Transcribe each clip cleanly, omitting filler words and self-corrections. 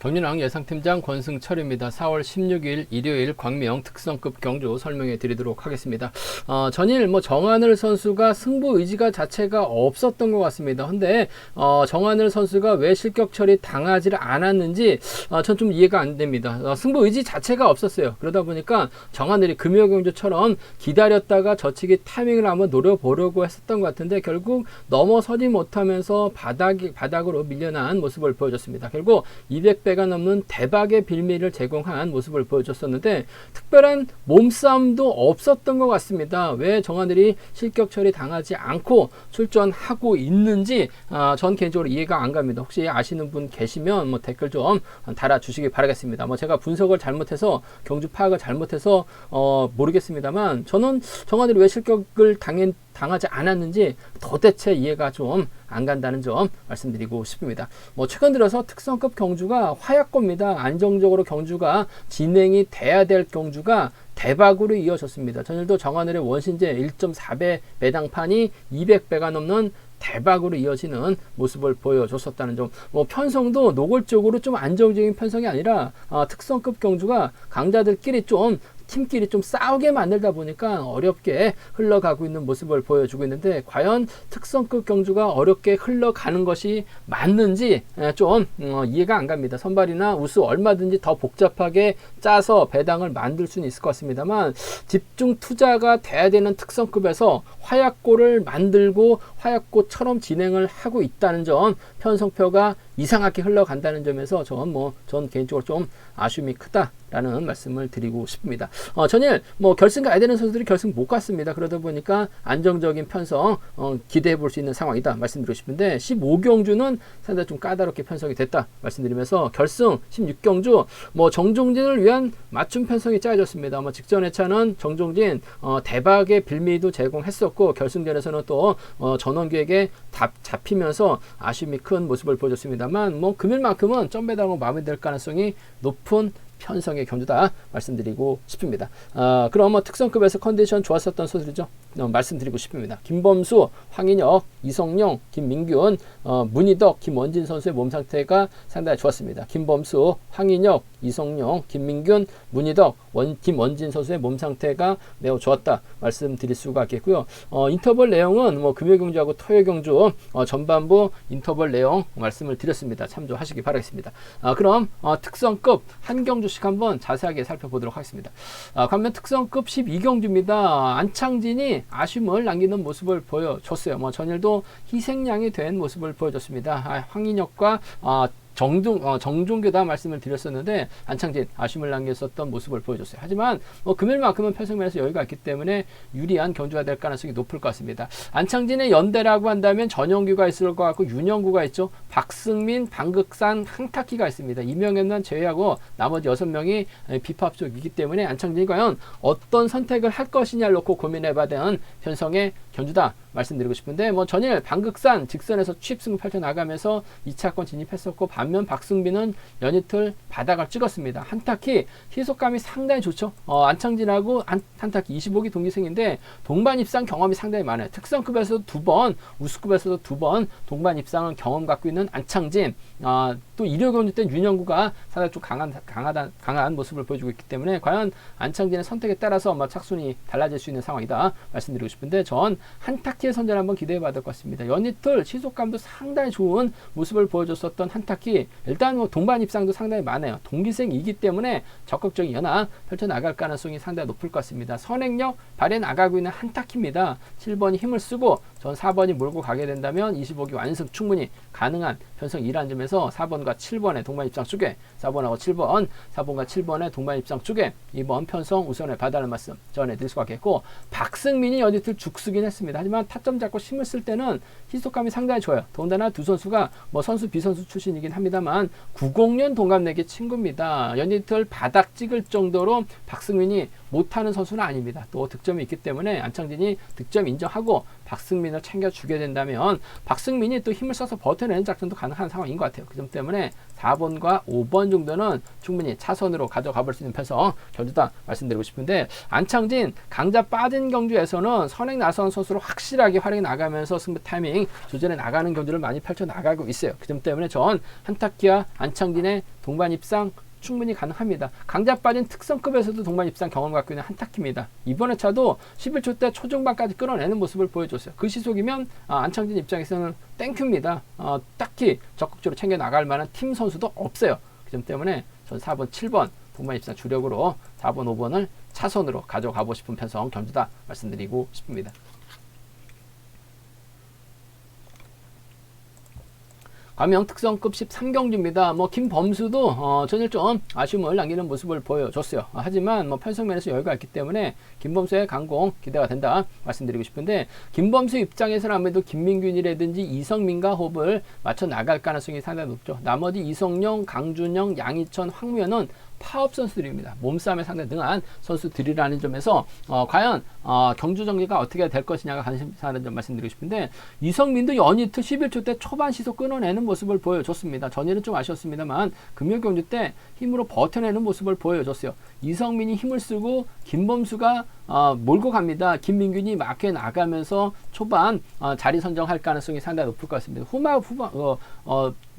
경륜왕 예상팀장 권승철입니다. 4월 16일 일요일 광명 특성급 경주 설명해 드리도록 하겠습니다. 전일 정하늘 선수가 승부 의지가 자체가 없었던 것 같습니다. 근데 정하늘 선수가 왜 실격 처리 당하지 않았는지 전 좀 이해가 안 됩니다. 승부 의지 자체가 없었어요. 그러다 보니까 정하늘이 금요경주처럼 기다렸다가 젖히기 타이밍을 한번 노려보려고 했었던 것 같은데 결국 넘어서지 못하면서 바닥으로 밀려난 모습을 보여줬습니다. 결국 200배가 넘는 대박의 빌미를 제공한 모습을 보여줬었는데 특별한 몸싸움도 없었던 것 같습니다. 왜 정하늘이 실격 처리 당하지 않고 출전하고 있는지 전 개인적으로 이해가 안 갑니다. 혹시 아시는 분 계시면 댓글 좀 달아주시기 바라겠습니다. 제가 분석을 잘못해서 경주 파악을 잘못해서 모르겠습니다만 저는 정하늘이 왜 실격을 당하지 않았는지 도대체 이해가 좀 안 간다는 점 말씀드리고 싶습니다. 최근 들어서 특성급 경주가 화약고입니다. 안정적으로 경주가 진행이 돼야 될 경주가 대박으로 이어졌습니다. 전일도 정하늘의 원신제 1.4배 매당판이 200배가 넘는 대박으로 이어지는 모습을 보여줬었다는 점. 편성도 노골적으로 좀 안정적인 편성이 아니라 특성급 경주가 강자들끼리 팀끼리 좀 싸우게 만들다 보니까 어렵게 흘러가고 있는 모습을 보여주고 있는데 과연 특성급 경주가 어렵게 흘러가는 것이 맞는지 좀 이해가 안 갑니다. 선발이나 우수 얼마든지 더 복잡하게 짜서 배당을 만들 수는 있을 것 같습니다만 집중 투자가 돼야 되는 특성급에서 화약고를 만들고 화약고처럼 진행을 하고 있다는 점, 편성표가 이상하게 흘러간다는 점에서 전 개인적으로 좀 아쉬움이 크다라는 말씀을 드리고 싶습니다. 전일 결승 가야 되는 선수들이 결승 못 갔습니다. 그러다 보니까 안정적인 편성 기대해 볼 수 있는 상황이다 말씀드리고 싶은데 15경주는 상당히 좀 까다롭게 편성이 됐다 말씀드리면서 결승 16경주 정종진을 위한 맞춤 편성이 짜여졌습니다. 직전 회차는 정종진 대박의 빌미도 제공했었고 결승전에서는 또 전원규에게 잡히면서 아쉬움이 큰 모습을 보여줬습니다만 금일만큼은 점배당으로 마무리될 가능성이 높은 편성의 경주다 말씀드리고 싶습니다. 그럼 특성급에서 컨디션 좋았었던 선수들이죠. 말씀드리고 싶습니다. 김범수, 황인혁, 이성용, 김민균, 문희덕, 김원진 선수의 몸 상태가 상당히 좋았습니다. 김범수, 황인혁, 이성용, 김민균, 문희덕, 김원진 선수의 몸 상태가 매우 좋았다 말씀드릴 수가 있겠고요. 인터벌 내용은 금요경주하고 토요경주 전반부 인터벌 내용 말씀을 드렸습니다. 참조하시기 바라겠습니다. 그럼 특성급 한 경주씩 한번 자세하게 살펴보도록 하겠습니다. 반면 특성급 12경주입니다. 안창진이 아쉬움을 남기는 모습을 보여줬어요. 전일도 희생양이 된 모습을 보여줬습니다. 황인혁과 정종교다 말씀을 드렸었는데 안창진 아쉬움을 남겼었던 모습을 보여줬어요. 하지만 금일만큼은 편성면에서 여유가 있기 때문에 유리한 경주가 될 가능성이 높을 것 같습니다. 안창진의 연대라고 한다면 전영규가 있을 것 같고 윤영구가 있죠. 박승민, 방극산, 황탁기가 있습니다. 이명현만 제외하고 나머지 6명이 비합적이기 때문에 안창진이 과연 어떤 선택을 할 것이냐를 놓고 고민해봐야 되는 편성의 경주다 말씀드리고 싶은데 전일 방극산 직선에서 취입승을 펼쳐나가면서 2차권 진입했었고 반면 박승빈은 연이틀 바닥을 찍었습니다. 한타키 희속감이 상당히 좋죠. 안창진하고 한타키 25기 동기생인데 동반 입상 경험이 상당히 많아요. 특성급에서도 2번, 우수급에서도 2번 동반 입상을 경험 갖고 있는 안창진. 또 일요경주 때 윤영구가 상당히 좀 강한 모습을 보여주고 있기 때문에 과연 안창진의 선택에 따라서 착순이 달라질 수 있는 상황이다 말씀드리고 싶은데 전 한타키의 선전 한번 기대해 봐야 될 것 같습니다. 연이틀 시속감도 상당히 좋은 모습을 보여줬었던 한타키 일단 동반 입상도 상당히 많아요. 동기생이기 때문에 적극적인 연합 펼쳐나갈 가능성이 상당히 높을 것 같습니다. 선행력 발휘해 나가고 있는 한타키입니다. 7번이 힘을 쓰고 전 4번이 몰고 가게 된다면 25기 완승 충분히 가능한 편성이라는 점에서 4번과 7번의 동반 입상 쪽에 4번하고 7번, 4번과 7번의 동반 입상 쪽에 이번 편성 우선을 받아는 말씀 전해드릴 수가 있겠고 박승민이 연이틀 죽쓰긴 했습니다. 하지만 타점 잡고 힘을 쓸 때는 희속감이 상당히 좋아요. 더군다나 두 선수가 선수 비선수 출신이긴 합니다만 90년 동갑내기 친구입니다. 연이틀 바닥 찍을 정도로 박승민이 못하는 선수는 아닙니다. 또 득점이 있기 때문에 안창진이 득점 인정하고 박승민을 챙겨주게 된다면 박승민이 또 힘을 써서 버텨내는 작전도 가능한 상황인 것 같아요. 그 점 때문에 4번과 5번 정도는 충분히 차선으로 가져가 볼 수 있는 편성 경주다 말씀드리고 싶은데, 안창진 강자 빠진 경주에서는 선행 나선 선수로 확실하게 활약이 나가면서 승부 타이밍 조절해 나가는 경주를 많이 펼쳐 나가고 있어요. 그 점 때문에 전 한타키와 안창진의 동반 입상 충분히 가능합니다. 강자 빠진 특성급에서도 동반 입상 경험 갖고 있는 한타키입니다. 이번 회차도 11초 때 초중반까지 끌어내는 모습을 보여줬어요. 그 시속이면 안창진 입장에서는 땡큐입니다. 딱히 적극적으로 챙겨 나갈 만한 팀 선수도 없어요. 그 점 때문에 전 4번, 7번 동반 입상 주력으로 4번, 5번을 차선으로 가져가고 싶은 편성 경주다 말씀드리고 싶습니다. 과명 특성급 13경주입니다. 김범수도 전일 좀 아쉬움을 남기는 모습을 보여줬어요. 하지만 편성면에서 여유가 있기 때문에 김범수의 강공 기대가 된다 말씀드리고 싶은데, 김범수 입장에서는 아무래도 김민균이라든지 이성민과 호흡을 맞춰 나갈 가능성이 상당히 높죠. 나머지 이성용, 강준영, 양희천, 황무현은 파업 선수들입니다. 몸싸움에 상당히 능한 선수들이라는 점에서 과연 경주 정리가 어떻게 될 것이냐가 관심사는 점 말씀드리고 싶은데, 이성민도 연이트 11초 때 초반 시속 끊어내는 모습을 보여줬습니다. 전일은 좀 아쉬웠습니다만 금요 경주 때 힘으로 버텨내는 모습을 보여줬어요. 이성민이 힘을 쓰고 김범수가 몰고 갑니다. 김민균이 막혀 나가면서 초반 자리 선정할 가능성이 상당히 높을 것 같습니다.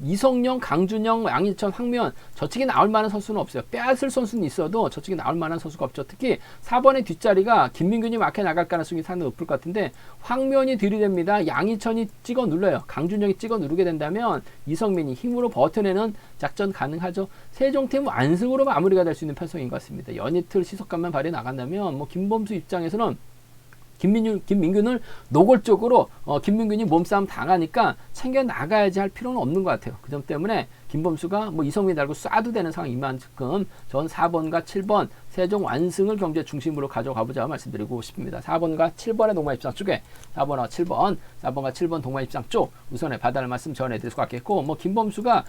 이성용, 강준영, 양희천, 황면 저측에 나올 만한 선수는 없어요. 빼앗을 선수는 있어도 저측에 나올 만한 선수가 없죠. 특히 4번의 뒷자리가 김민균이 막혀 나갈 가능성이 상당히 높을 것 같은데, 황면이 들이댑니다. 양희천이 찍어 눌러요. 강준영이 찍어 누르게 된다면 이성민이 힘으로 버텨내는 작전 가능하죠. 세종팀 완승으로 마무리가 될 수 있는 편성인 것 같습니다. 연이틀 시속감만 발휘해 나간다면 김범수 입장에서는 김민균을 노골적으로 김민균이 몸싸움 당하니까 챙겨 나가야지 할 필요는 없는 것 같아요. 그 점 때문에 김범수가 이성민 달고 쏴도 되는 상황인 만큼 전 4번과 7번 세종 완승을 경주의 중심으로 가져가보자 말씀드리고 싶습니다. 4번과 7번의 동반 입상 쪽에 4번과 7번 동반 입상 쪽 우선에 받아낼 말씀 전해드릴 수 같겠고, 김범수가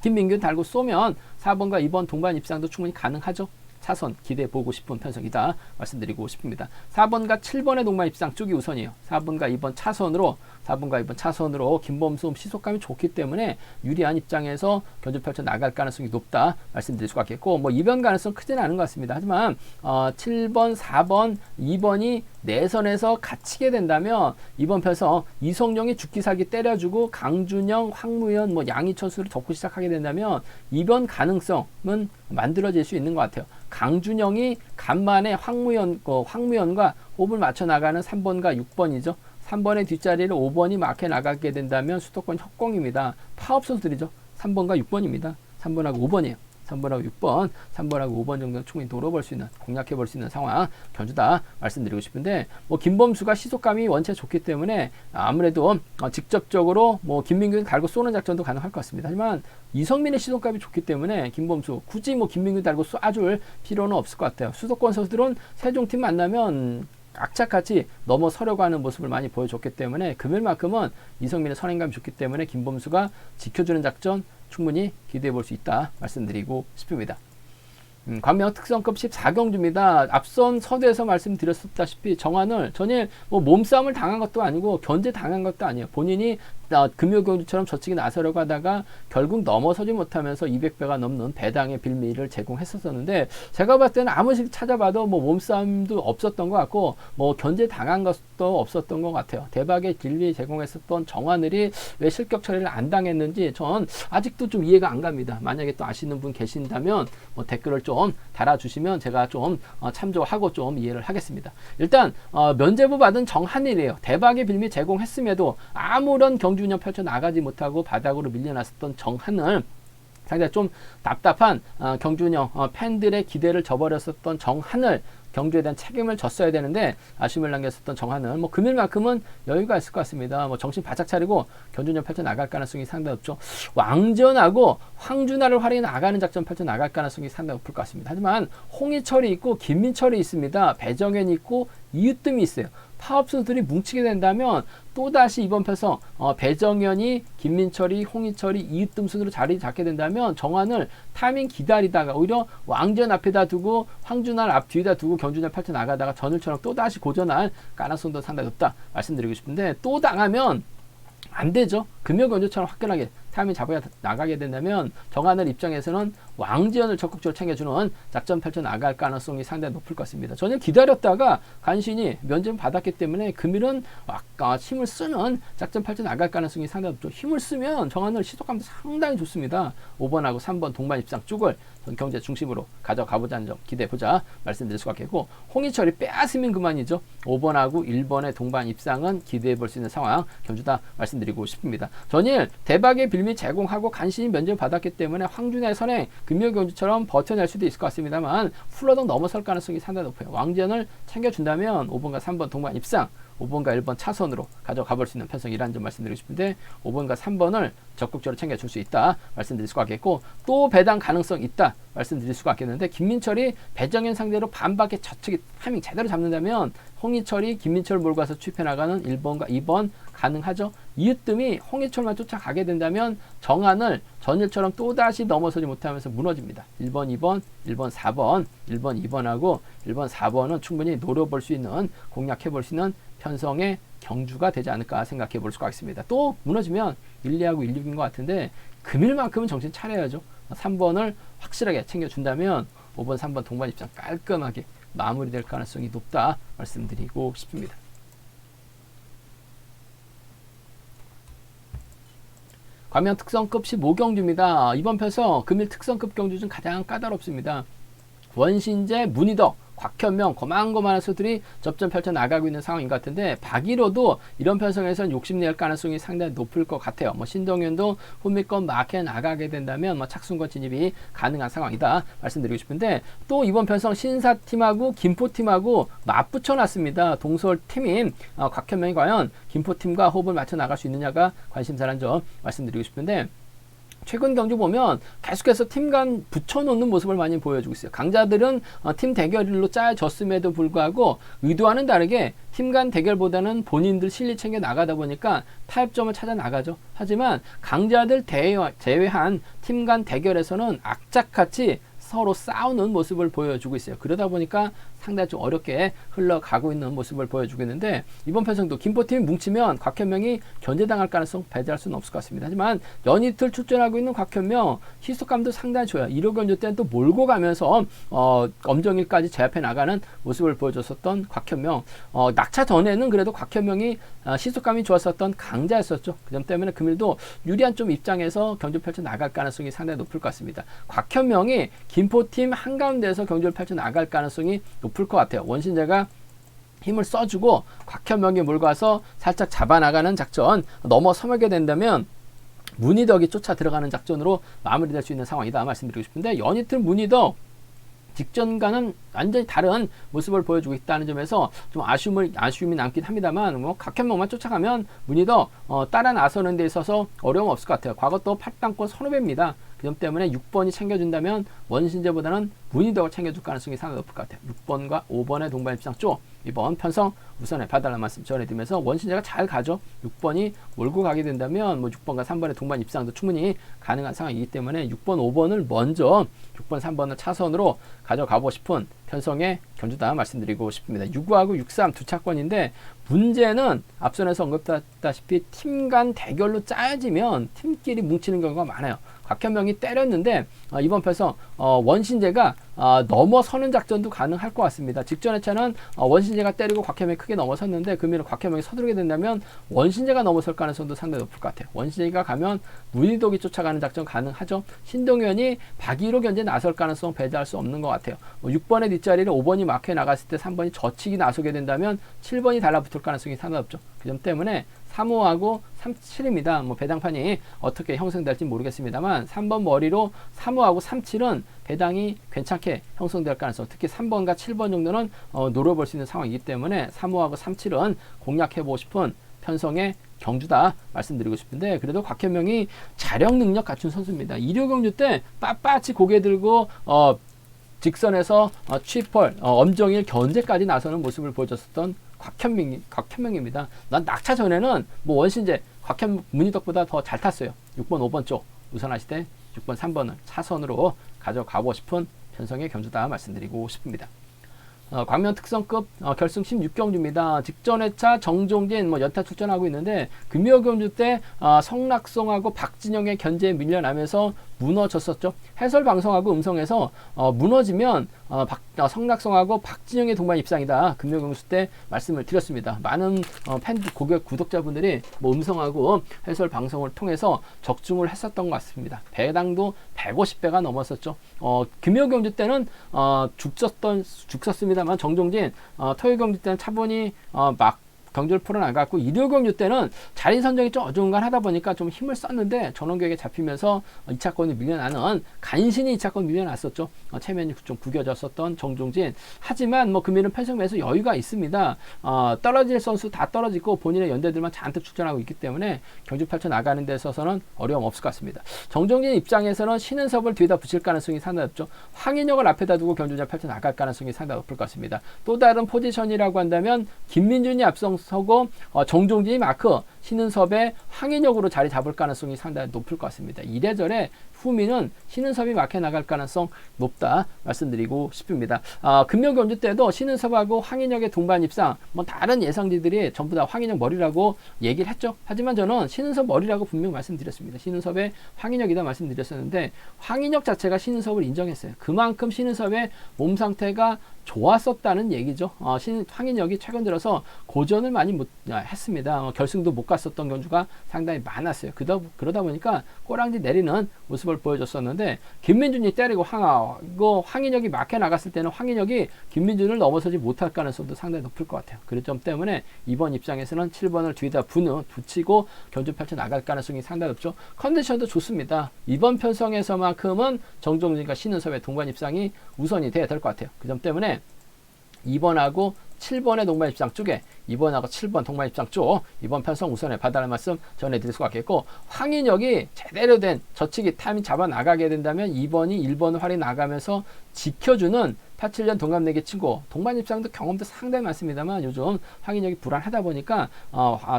김민균 달고 쏘면 4번과 2번 동반 입상도 충분히 가능하죠. 차선 기대해보고 싶은 편성이다 말씀드리고 싶습니다. 4번과 7번의 동반 입상 쪽이 우선이에요. 4번과 2번 차선으로 김범수 시속감이 좋기 때문에 유리한 입장에서 견주 펼쳐 나갈 가능성이 높다 말씀드릴 수가 있겠고, 이변 가능성 크지는 않은 것 같습니다. 하지만 7번, 4번, 2번이 내선에서 갇히게 된다면 이번 편성 이성용이 죽기 살기 때려주고 강준영, 황무현, 양희천 수를 접고 시작하게 된다면 이변 가능성은 만들어질 수 있는 것 같아요. 강준영이 간만에 황무현과 호흡을 맞춰 나가는 3번과 6번이죠. 3번의 뒷자리를 5번이 막혀 나가게 된다면 수도권 협공입니다. 파업 선수들이죠. 3번과 6번입니다. 3번하고 5번이에요. 3번하고 5번 정도는 충분히 노려볼 수 있는, 공략해 볼 수 있는 상황 견주다 말씀드리고 싶은데, 김범수가 시속감이 원체 좋기 때문에 아무래도 직접적으로 김민균 달고 쏘는 작전도 가능할 것 같습니다. 하지만 이성민의 시속감이 좋기 때문에 김범수 굳이 김민균 달고 쏴줄 필요는 없을 것 같아요. 수도권 선수들은 세종팀 만나면 악착같이 넘어서려고 하는 모습을 많이 보여줬기 때문에 금일만큼은 이성민의 선행감이 좋기 때문에 김범수가 지켜주는 작전 충분히 기대해 볼 수 있다 말씀드리고 싶습니다. 관명 특성급 14경주입니다. 앞선 서두에서 말씀드렸다시피 정한을 전일 몸싸움을 당한 것도 아니고 견제 당한 것도 아니에요. 본인이 금요경주처럼 저측에 나서려고 하다가 결국 넘어서지 못하면서 200배가 넘는 배당의 빌미를 제공했었는데, 제가 봤을 때는 아무리 찾아봐도 몸싸움도 없었던 것 같고 견제 당한 것도 없었던 것 같아요. 대박의 빌미 제공했었던 정하늘이 왜 실격 처리를 안 당했는지 전 아직도 좀 이해가 안 갑니다. 만약에 또 아시는 분 계신다면 댓글을 좀 달아주시면 제가 좀 참조하고 좀 이해를 하겠습니다. 일단 면제부 받은 정한일이에요. 대박의 빌미 제공했음에도 아무런 경주 운영 펼쳐 나가지 못하고 바닥으로 밀려났었던 정한을, 상당히 좀 답답한 경주 운영 팬들의 기대를 저버렸었던 정한을 경주에 대한 책임을 졌어야 되는데 아쉬움을 남겼었던 정한은 금일만큼은 여유가 있을 것 같습니다. 정신 바짝 차리고 견주전 펼쳐 나갈 가능성이 상당히 높죠. 왕전하고 황준하를 활용해 나가는 작전 펼쳐 나갈 가능성이 상당히 높을 것 같습니다. 하지만 홍희철이 있고 김민철이 있습니다. 배정현이 있고 이유뜸이 있어요. 파업 선수들이 뭉치게 된다면 또다시 이번 편성 배정현이, 김민철이, 홍희철이, 이으뜸 순으로 자리 잡게 된다면 정한을 타이밍 기다리다가 오히려 왕전 앞에다 두고 황준할 앞 뒤에다 두고 경준을 펼쳐 나가다가 전일처럼 또다시 고전할 가능성도 상당히 높다 말씀드리고 싶은데, 또 당하면 안 되죠. 금요경주처럼 화끈하게 타이밍 잡아야 나가게 된다면 정하늘 입장에서는 왕지연을 적극적으로 챙겨주는 작전 펼쳐 나갈 가능성이 상당히 높을 것 같습니다. 전혀 기다렸다가 간신히 면접 받았기 때문에 금일은 아까 힘을 쓰는 작전 펼쳐 나갈 가능성이 상당히 높죠. 힘을 쓰면 정하늘 시속감도 상당히 좋습니다. 5번하고 3번 동반 입상 쪽을 경제 중심으로 가져가보자는 점 기대해보자 말씀드릴 수가 있겠고, 홍희철이 빼앗으면 그만이죠. 5번하고 1번의 동반 입상은 기대해볼 수 있는 상황 경주다 말씀드리고 싶습니다. 전일 대박의 빌미 제공하고 간신히 면접을 받았기 때문에 황준의 선행 금요경주처럼 버텨낼 수도 있을 것 같습니다만 훌러덩 넘어설 가능성이 상당히 높아요. 왕전을 챙겨준다면 5번과 3번 동반 입상, 5번과 1번 차선으로 가져가 볼 수 있는 편성이라는 점 말씀드리고 싶은데, 5번과 3번을 적극적으로 챙겨줄 수 있다 말씀드릴 수가 있겠고, 또 배당 가능성 있다 말씀드릴 수가 있겠는데, 김민철이 배정현 상대로 반박에 저측이 타이밍 제대로 잡는다면 홍희철이 김민철을 몰고 가서 취입해 나가는 1번과 2번 가능하죠. 이으뜸이 홍희철만 쫓아가게 된다면 정한을 전일처럼 또다시 넘어서지 못하면서 무너집니다. 1번, 2번, 1번, 4번, 1번, 2번하고 1번, 4번은 충분히 노려볼 수 있는, 공략해볼 수 있는 편성의 경주가 되지 않을까 생각해 볼 수가 있습니다. 또 무너지면 1, 2하고 1, 6인 것 같은데 금일만큼은 정신 차려야죠. 3번을 확실하게 챙겨준다면 5번, 3번 동반 입장 깔끔하게 마무리될 가능성이 높다 말씀드리고 싶습니다. 과면 특성급 15경주입니다. 이번 편서 금일 특성급 경주 중 가장 까다롭습니다. 원신재, 문희덕, 곽현명, 고만고만한 수들이 접전 펼쳐 나가고 있는 상황인 것 같은데, 박일호도 이런 편성에서는 욕심낼 가능성이 상당히 높을 것 같아요. 신동현도 후미권 마켓 나가게 된다면 착순권 진입이 가능한 상황이다 말씀드리고 싶은데, 또 이번 편성 신사팀하고 김포팀하고 맞붙여 놨습니다. 동서팀인 곽현명이 과연 김포팀과 호흡을 맞춰 나갈 수 있느냐가 관심사라는 점 말씀드리고 싶은데, 최근 경주 보면 계속해서 팀 간 붙여놓는 모습을 많이 보여주고 있어요. 강자들은 팀 대결로 짜여졌음에도 불구하고 의도와는 다르게 팀 간 대결보다는 본인들 실리 챙겨 나가다 보니까 타협점을 찾아 나가죠. 하지만 강자들 제외한 팀 간 대결에서는 악착같이 서로 싸우는 모습을 보여주고 있어요. 그러다 보니까 상당히 좀 어렵게 흘러가고 있는 모습을 보여주고 있는데, 이번 편성도 김포팀이 뭉치면 곽현명이 견제당할 가능성 배제할 수는 없을 것 같습니다. 하지만 연이틀 출전하고 있는 곽현명 희속감도 상당히 좋아요. 1호 견제 때는 또 몰고 가면서 엄정일까지 제압해 나가는 모습을 보여줬었던 곽현명, 낙차 전에는 그래도 곽현명이 시속감이 좋았었던 강자였었죠. 그 점 때문에 금일도 유리한 좀 입장에서 경주 펼쳐 나갈 가능성이 상당히 높을 것 같습니다. 곽현명이 김포팀 한가운데에서 경주를 펼쳐 나갈 가능성이 높을 것 같아요. 원신재가 힘을 써주고 곽현명이 몰고 와서 살짝 잡아나가는 작전, 넘어서게 된다면 문희덕이 쫓아 들어가는 작전으로 마무리될 수 있는 상황이다 말씀드리고 싶은데, 연이틀 문희덕 직전과는 완전히 다른 모습을 보여주고 있다는 점에서 좀 아쉬움이 남긴 합니다만, 곽현명만 쫓아가면 문희덕 따라 나서는 데 있어서 어려움 없을 것 같아요. 과거 또 8강권 선후배입니다. 그 점 때문에 6번이 챙겨준다면 원신재보다는 문희덕을 챙겨줄 가능성이 상당히 높을 것 같아요. 6번과 5번의 동반 입상 쪽 이번 편성 우선에 봐달라는 말씀 전해드리면서, 원신재가 잘 가죠. 6번이 몰고 가게 된다면 6번과 3번의 동반 입상도 충분히 가능한 상황이기 때문에 6번, 5번을 먼저 6번, 3번을 차선으로 가져가고 싶은 편성의 경주다 말씀드리고 싶습니다. 6구하고 6, 3 두 차권인데, 문제는 앞선에서 언급했다시피 팀 간 대결로 짜여지면 팀끼리 뭉치는 경우가 많아요. 곽현명이 때렸는데 이번 편성 원신재가 넘어서는 작전도 가능할 것 같습니다. 직전의 차는 원신재가 때리고 곽현명이 크게 넘어섰는데, 금일은 곽현명이 서두르게 된다면 원신재가 넘어설 가능성도 상당히 높을 것 같아요. 원신재가 가면 문희덕이 쫓아가는 작전 가능하죠. 신동현이 박일호 견제 나설 가능성 배제할 수 없는 것 같아요. 6번의 뒷자리를 5번이 마크에 나갔을 때 3번이 젖히기 나서게 된다면 7번이 달라붙을 가능성이 상당히 높죠. 그 점 때문에 3호하고 37입니다. 배당판이 어떻게 형성될지 모르겠습니다만 3번 머리로 3호하고 37은 배당이 괜찮게 형성될 가능성, 특히 3번과 7번 정도는 노려볼 수 있는 상황이기 때문에 3호하고 37은 공략해보고 싶은 편성의 경주다 말씀드리고 싶은데, 그래도 곽현명이 자력 능력 갖춘 선수입니다. 1호 경주 때 빳빳이 고개 들고 직선에서 취펄, 엄정일 견제까지 나서는 모습을 보여줬었던 곽현명입니다. 난 낙차 전에는 뭐 원신제 문희덕보다 더 잘 탔어요. 6번, 5번 쪽 우선하시되 6번, 3번을 차선으로 가져가고 싶은 편성의 경주다 말씀드리고 싶습니다. 광명 특성급 결승 16경주입니다. 직전 회차 정종진 연타 출전하고 있는데 금요 경주 때 성낙송하고 박진영의 견제에 밀려나면서 무너졌었죠. 해설 방송하고 음성에서 무너지면 성낙송하고 박진영의 동반 입상이다. 금요 경주 때 말씀을 드렸습니다. 많은 구독자분들이 음성하고 해설 방송을 통해서 적중을 했었던 것 같습니다. 배당도 150배가 넘었었죠. 금요 경주 때는 죽었습니다만 정종진 토요 경주 때는 차분히 경주를 풀어나갔고 일요 경주 때는 자리 선정이 좀 어중간하다 보니까 좀 힘을 썼는데 전원격에 잡히면서 2차권이 밀려나는 간신히 2차권 밀려났었죠. 체면이 좀 구겨졌었던 정종진. 하지만 금일은 편성에서 여유가 있습니다. 떨어질 선수 다 떨어지고 본인의 연대들만 잔뜩 출전하고 있기 때문에 경주 펼쳐 나가는 데 있어서는 어려움 없을 것 같습니다. 정종진 입장에서는 신은섭을 뒤에다 붙일 가능성이 상당히 높죠. 황인혁을 앞에다 두고 경주를 펼쳐 나갈 가능성이 상당히 높을 것 같습니다. 또 다른 포지션이라고 한다면 김민준이 앞서고 정종진이 마크, 신은섭의 황인혁으로 자리 잡을 가능성이 상당히 높을 것 같습니다. 이래저래 후미는 신은섭이 막혀 나갈 가능성 높다 말씀드리고 싶습니다. 금요 경주 때도 신은섭하고 황인혁의 동반 입상, 다른 예상지들이 전부 다 황인혁 머리라고 얘기를 했죠. 하지만 저는 신은섭 머리라고 분명 말씀드렸습니다. 신은섭의 황인혁이다 말씀드렸었는데 황인혁 자체가 신은섭을 인정했어요. 그만큼 신은섭의 몸 상태가 좋았었다는 얘기죠. 황인혁이 최근 들어서 고전을 많이 했습니다. 결승도 못 갔었던 경주가 상당히 많았어요. 그러다 보니까 꼬랑지 내리는 모습을 보여줬었는데 김민준이 때리고 황인혁이 막혀 나갔을 때는 황인혁이 김민준을 넘어서지 못할 가능성도 상당히 높을 것 같아요. 그 점 때문에 이번 입장에서는 7번을 뒤에다 붙이고 경주 펼쳐 나갈 가능성이 상당히 높죠. 컨디션도 좋습니다. 이번 편성에서만큼은 정종진과 신은섭의 동반 입상이 우선이 돼야 될 것 같아요. 그 점 때문에 2번하고 7번의 동반 입상 쪽에 2번하고 7번 동반 입상 쪽 이번 편성 우선에 받아라 말씀 전해드릴 수가 있겠고, 황인혁이 제대로 된 저치기 타이밍 잡아 나가게 된다면 2번이 1번을 활이 나가면서 지켜주는 87년 동갑내기 친구 동반 입상도 경험도 상당히 많습니다만 요즘 황인혁이 불안하다 보니까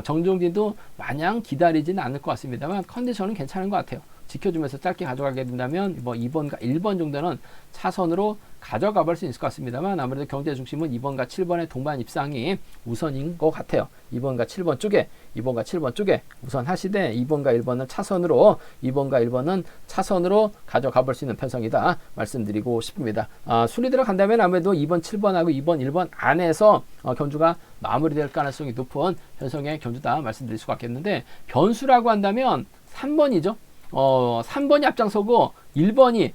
정종진도 마냥 기다리지는 않을 것 같습니다만 컨디션은 괜찮은 것 같아요. 지켜주면서 짧게 가져가게 된다면 2번과 1번 정도는 차선으로 가져가 볼 수 있을 것 같습니다만 아무래도 경제 중심은 2번과 7번의 동반 입상이 우선인 것 같아요. 2번과 7번 쪽에 우선 하시되 2번과 1번은 차선으로 2번과 1번은 차선으로 가져가 볼 수 있는 편성이다 말씀드리고 싶습니다. 순위 들어간다면 아무래도 2번 7번하고 2번 1번 안에서 경주가 마무리될 가능성이 높은 편성의 경주다 말씀드릴 수가 있겠는데, 변수라고 한다면 3번이죠. 3번이 앞장서고 1번이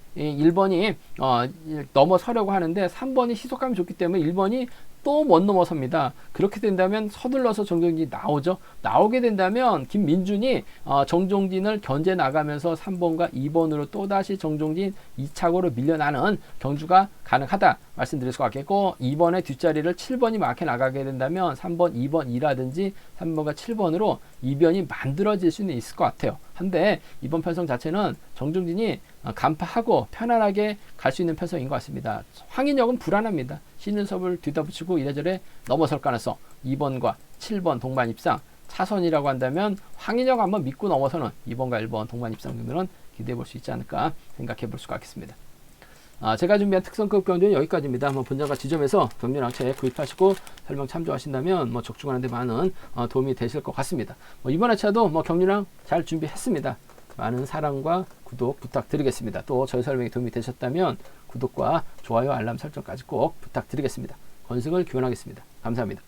넘어서려고 하는데 3번이 시속감이 좋기 때문에 1번이 또 못 넘어섭니다. 그렇게 된다면 서둘러서 정종진이 나오죠. 나오게 된다면 김민준이 정종진을 견제 나가면서 3번과 2번으로 또다시 정종진 2차고로 밀려나는 경주가 가능하다 말씀드릴 수가 있겠고, 2번의 뒷자리를 7번이 막혀 나가게 된다면 3번, 2번, 2라든지 3번과 7번으로 이변이 만들어질 수는 있을 것 같아요. 한데 이번 편성 자체는 정종진이 간파하고 편안하게 갈 수 있는 편성인 것 같습니다. 황인혁은 불안합니다. 신은섭을 뒤다 붙이고 이래저래 넘어설 가능성, 2번과 7번 동반 입상 차선이라고 한다면 황인혁 한번 믿고 넘어서는 2번과 1번 동반 입상 정도는 기대해 볼 수 있지 않을까 생각해 볼 수가 있겠습니다. 제가 준비한 특성급 경주는 여기까지입니다. 본전과 지점에서 경륜항체 구입하시고 설명 참조하신다면 적중하는 데 많은 도움이 되실 것 같습니다. 이번 회차도 경륜항 잘 준비했습니다. 많은 사랑과 구독 부탁드리겠습니다. 또 저희 설명이 도움이 되셨다면 구독과 좋아요, 알람 설정까지 꼭 부탁드리겠습니다. 건승을 기원하겠습니다. 감사합니다.